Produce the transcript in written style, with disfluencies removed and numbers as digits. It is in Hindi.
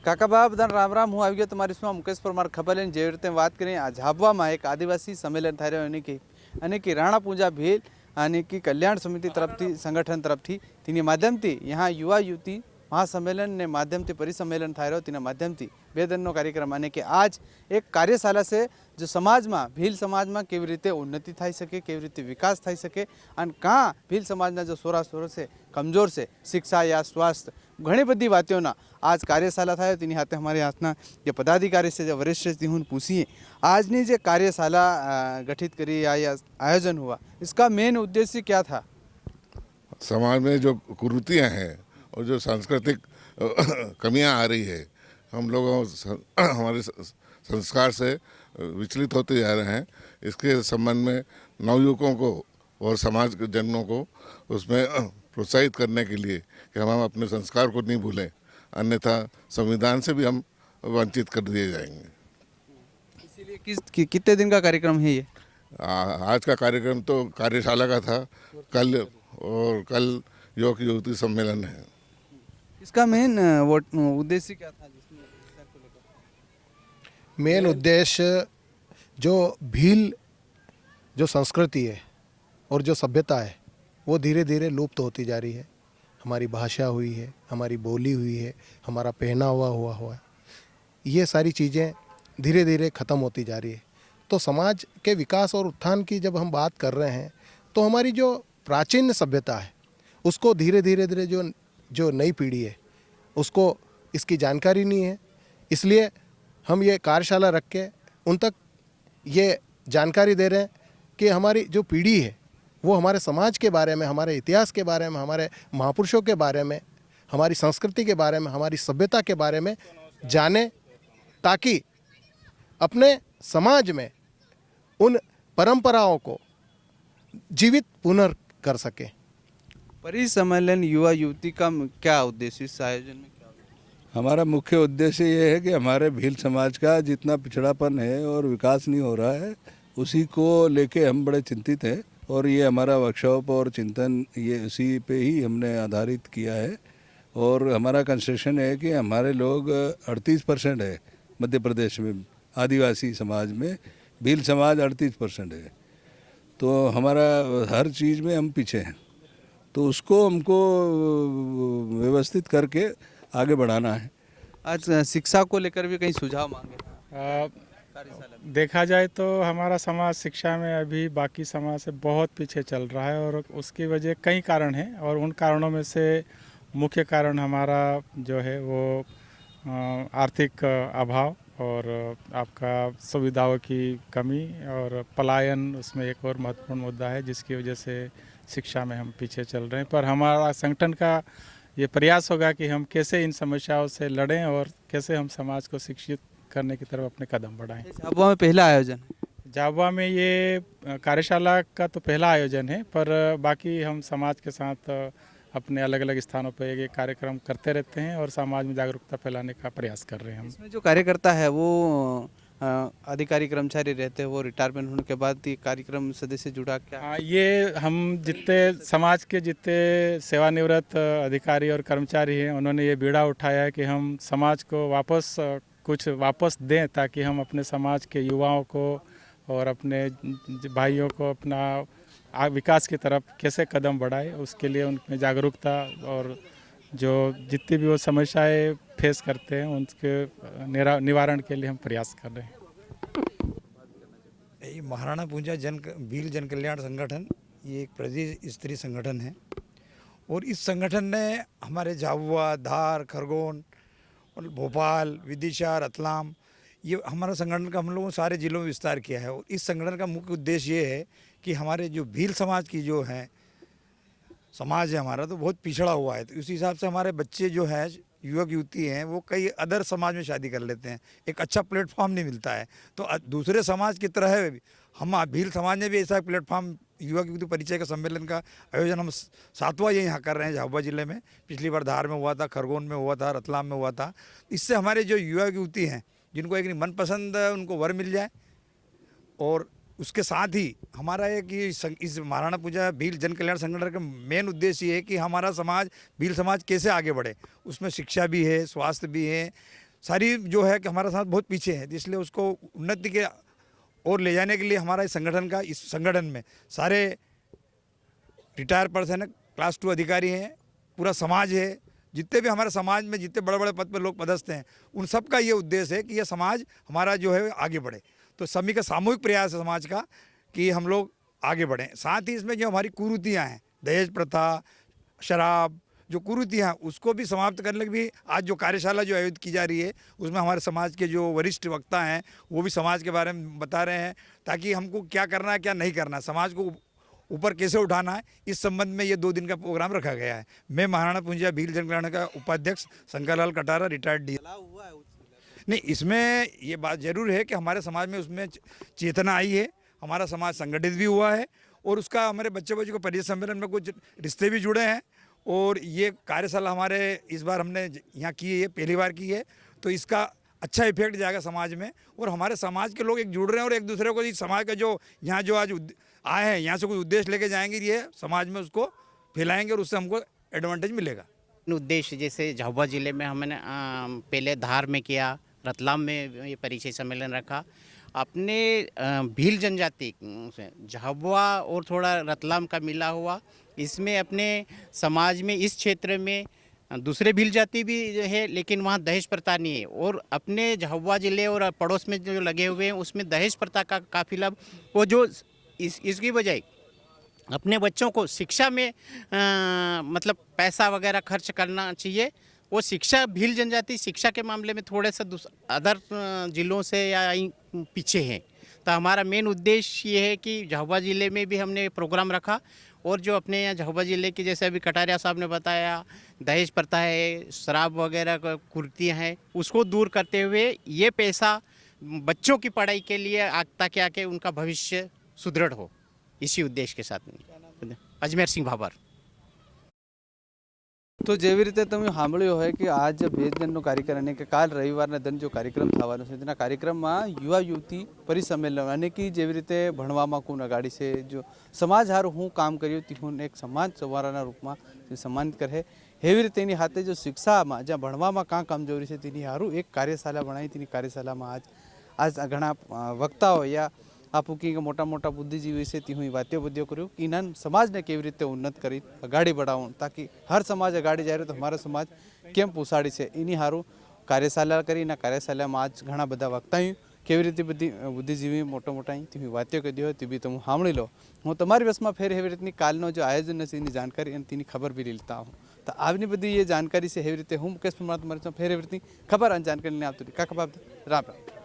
કાકાબા બધાને રામ રામ. હું આવી ગયો તમારી શું મુકેશ પરમાર ખબર લઈને જેવી રીતે વાત કરીએ આ ઝાબવામાં એક આદિવાસી સંમેલન થઈ રહ્યો અને કે રાણા પૂજા ભીલ અને કે કલ્યાણ સમિતિ तरफથી સંગઠન तरफથી તેની માધ્યમથી यहाँ युवा युवती महासम्मेलन ने माध्यम से परिसम्मेलन था रहा माध्यम से 2 दिन कार्यक्रम અને કે આજ એક કાર્યશાલા છે जो समाज में भील समाज में केवी रीते उन्नति थी सके केवी रीते विकास थी सके और क्या भील समाज जो सोरा से कमजोर से शिक्षा या स्वास्थ्य घनी बड़ी बातों आज कार्यशाला था तेनी हाथे हमारे हाथना जो पदाधिकारी से जो वरिष्ठ हूँ पूछिए आजनी जो कार्यशाला गठित करी या आयोजन हुआ इसका मेन उद्देश्य क्या था। समाज में जो कुरीतियाँ हैं और जो सांस्कृतिक कमियां आ रही है हम लोगों हमारे संस्कार से विचलित होते जा रहे हैं इसके संबंध में नवयुवकों को और समाज के जनों को उसमें प्रोत्साहित करने के लिए कि हम अपने संस्कार को नहीं भूलें अन्यथा संविधान से भी हम वंचित कर दिए जाएंगे। इसीलिए कितने दिन का कार्यक्रम है ये? आज का कार्यक्रम तो कार्यशाला का था कल युवक युवती सम्मेलन है। इसका मेन उद्देश्य क्या था मेन उद्देश्य जो भील जो संस्कृति है और जो सभ्यता है वो धीरे धीरे लुप्त होती जा रही है। हमारी भाषा हुई है, हमारी बोली हुई है, हमारा पहनावा हुआ है, ये सारी चीज़ें धीरे धीरे ख़त्म होती जा रही है। तो समाज के विकास और उत्थान की जब हम बात कर रहे हैं तो हमारी जो प्राचीन सभ्यता है उसको धीरे धीरे जो नई पीढ़ी है उसको इसकी जानकारी नहीं है, इसलिए हम ये कार्यशाला रख के उन तक ये जानकारी दे रहे हैं कि हमारी जो पीढ़ी है वो हमारे समाज के बारे में, हमारे इतिहास के बारे में, हमारे महापुरुषों के बारे में, हमारी संस्कृति के बारे में, हमारी सभ्यता के बारे में जाने ताकि अपने समाज में उन परंपराओं को जीवित पुनः कर सके। परिसम्मेलन युवा युवती का क्या उद्देश्य इस आयोजन में? हमारा मुख्य उद्देश्य ये है कि हमारे भील समाज का जितना पिछड़ापन है और विकास नहीं हो रहा है उसी को लेके हम बड़े चिंतित हैं और ये हमारा वर्कशॉप और चिंतन ये उसी पे ही हमने आधारित किया है। और हमारा कंसेशन है कि हमारे लोग 38% है मध्य प्रदेश में आदिवासी समाज में, भील समाज 38% है, तो हमारा हर चीज़ में हम पीछे हैं, तो उसको हमको व्यवस्थित करके आगे बढ़ाना है। आज शिक्षा को लेकर भी कई सुझाव मांगे देखा जाए तो हमारा समाज शिक्षा में अभी बाकी समाज से बहुत पीछे चल रहा है और उसकी वजह कई कारण हैं और उन कारणों में से मुख्य कारण हमारा जो है वो आर्थिक अभाव और आपका सुविधाओं की कमी और पलायन उसमें एक और महत्वपूर्ण मुद्दा है जिसकी वजह से शिक्षा में हम पीछे चल रहे हैं। पर हमारा संगठन का ये प्रयास होगा कि हम कैसे इन समस्याओं से लड़ें और कैसे हम समाज को शिक्षित करने की तरफ अपने कदम बढ़ाएं। झाबुआ में पहला आयोजन, झाबुआ में ये कार्यशाला का तो पहला आयोजन है, पर बाकी हम समाज के साथ अपने अलग अलग स्थानों पर ये कार्यक्रम करते रहते हैं और समाज में जागरूकता फैलाने का प्रयास कर रहे हैं हम। इसमें जो कार्यकर्ता है वो अधिकारी कर्मचारी रहते हैं, वो रिटायरमेंट होने के बाद ये कार्यक्रम सदस्य जुड़ा क्या? ये हम जितने समाज के जितने सेवानिवृत्त अधिकारी और कर्मचारी हैं उन्होंने ये बीड़ा उठाया है कि हम समाज को कुछ वापस दें ताकि हम अपने समाज के युवाओं को और अपने भाइयों को अपना विकास की तरफ कैसे कदम बढ़ाए उसके लिए उनमें जागरूकता और जो जितनी भी वो समस्याएं फेस करते हैं उनके निवारण के लिए हम प्रयास कर रहे हैं। ये महाराणा पूजा भील जन कल्याण संगठन ये एक प्रदेश स्तरीय संगठन है और इस संगठन ने हमारे झाबुआ, धार, खरगोन और भोपाल, विदिशा, रतलाम ये हमारा संगठन का हम लोगों सारे जिलों में विस्तार किया है। और इस संगठन का मुख्य उद्देश्य ये है कि हमारे जो भील समाज की जो है समाज है हमारा तो बहुत पिछड़ा हुआ है, तो उस हिसाब से हमारे बच्चे जो है युवक युवती हैं वो कई अदर समाज में शादी कर लेते हैं, एक अच्छा प्लेटफॉर्म नहीं मिलता है। तो दूसरे समाज की तरह हम भील समाज ने भी ऐसा प्लेटफॉर्म युवक युवती परिचय का सम्मेलन का आयोजन हम 7वां ये यहाँ कर रहे हैं झाबुआ जिले में। पिछली बार धार में हुआ था, खरगोन में हुआ था, रतलाम में हुआ था। इससे हमारे जो युवक युवती हैं जिनको एक मनपसंद उनको वर मिल जाए और उसके साथ ही हमारा एक इस महाराणा पूजा भील जन कल्याण संगठन का मेन उद्देश्य ये है कि हमारा समाज भील समाज कैसे आगे बढ़े, उसमें शिक्षा भी है, स्वास्थ्य भी है, सारी जो है कि हमारा समाज बहुत पीछे है, इसलिए उसको उन्नति के और ले जाने के लिए हमारा इस संगठन में सारे रिटायर पर्सन है, क्लास 2 अधिकारी हैं, पूरा समाज है, जितने भी हमारे समाज में जितने बड़े बड़े पद पर लोग पदस्थ हैं, उन सब का ये उद्देश्य है कि ये समाज हमारा जो है आगे बढ़े। तो सभी का सामूहिक प्रयास है समाज का कि हम लोग आगे बढ़ें। साथ ही इसमें जो हमारी कुरीतियाँ हैं, दहेज प्रथा, शराब, जो कुरीतियाँ हैं, उसको भी समाप्त करने के भी आज जो कार्यशाला जो आयोजित की जा रही है, उसमें हमारे समाज के जो वरिष्ठ वक्ता हैं वो भी समाज के बारे में बता रहे हैं, ताकि हमको क्या करना है क्या नहीं करना है, समाज को ऊपर कैसे उठाना है, इस संबंध में ये 2 दिन का प्रोग्राम रखा गया है। मैं महाराणा पूंजा भील जनकल्याण का उपाध्यक्ष शंकरलाल कटारा, रिटायर्ड डी। नहीं, इसमें ये बात जरूर है कि हमारे समाज में उसमें चेतना आई है, हमारा समाज संगठित भी हुआ है और उसका हमारे बच्चे को परिचय सम्मेलन में कुछ रिश्ते भी जुड़े हैं। और ये कार्यशाला हमारे इस बार हमने यहाँ की है, पहली बार की है, तो इसका अच्छा इफेक्ट जाएगा समाज में और हमारे समाज के लोग एक जुड़ रहे हैं और एक दूसरे को इस समाज का जो यहाँ जो आज आए हैं, यहाँ से कुछ उद्देश्य लेके जाएंगे, ये समाज में उसको फैलाएंगे और उससे हमको एडवांटेज मिलेगा। उद्देश्य जैसे झाबुआ ज़िले में हमने पहले धार में किया, रतलाम में ये परिचय सम्मेलन रखा। अपने भील जनजाति से झाबुआ और थोड़ा रतलाम का मिला हुआ, इसमें अपने समाज में इस क्षेत्र में दूसरे भील जाति भी है, लेकिन वहाँ दहेज प्रथा नहीं है। और अपने झाबुआ ज़िले और पड़ोस में जो लगे हुए हैं उसमें दहेज प्रथा का काफ़ी लाभ, वो जो इसकी बजाय अपने बच्चों को शिक्षा में मतलब पैसा वगैरह खर्च करना चाहिए। वो शिक्षा भील जनजाति शिक्षा के मामले में थोड़े सा अदर ज़िलों से या पीछे हैं। तो हमारा मेन उद्देश्य ये है कि झाबुआ ज़िले में भी हमने प्रोग्राम रखा और जो अपने यहाँ झाबुआ ज़िले की, जैसे अभी कटारिया साहब ने बताया, दहेज प्रथा है, शराब वगैरह कुरीतियाँ हैं, उसको दूर करते हुए ये पैसा बच्चों की पढ़ाई के लिए ताकि आके उनका भविष्य सुदृढ़ हो, इसी उद्देश्य के साथ में। अजमेर सिंह भाबर। તો જેવી રીતે તમે સાંભળ્યું હોય કે આજ ભેજજનનો કાર્યક્રમ અને કે કાલ રવિવારના દિન જો કાર્યક્રમ થવાનો છે તેના કાર્યક્રમમાં યુવા યુવતી પરિસંમેલન અને કે જેવી રીતે ભણવામાં કોણ અગાડી છે, જો સમાજ હારું હું કામ કર્યું તીહું એક સમાજ સવારાના રૂપમાં સન્માનિત કરે એવી રીતે એની હાથે जो શિક્ષામાં જ્યાં ભણવામાં કાં કમજોરી છે તેની હારું એક કાર્યશાલા બનાવી, તેની કાર્યશાલામાં आज ઘણા વક્તાઓ या आपू की मोटा मोटा बुद्धिजीवी से ती हुई वात्यो बुद्धियों करूँ कि इन्हन समाज ने केवी रीते उन्नत करी अगाड़ी बढ़ाऊँ, ताकि हर समाज अगाड़ी जाए तो हमारा समाज केम पूछाड़ी से इनी हारू कार्यशाला करी। कार्यशाला में आज घना बधा वक्ताओं केवी रीते बधी बुद्धिजीवी मोटा मोटा ती हुई वात्यो करी हो ती भी तुम सामड़ी लो। हूँ तमारी बस में फेर हेवी रीतनी कालनो जो आयोजन है एनी जानकारी अने तेनी खबर भी लेता हूँ। तो आवनी बधी ये जानकारी से हेवी रीते हूँ मुकेश परमार तुम्हारे फेर हेवी रीतनी खबर अने जानकारी ने आपती का खबर राम राम।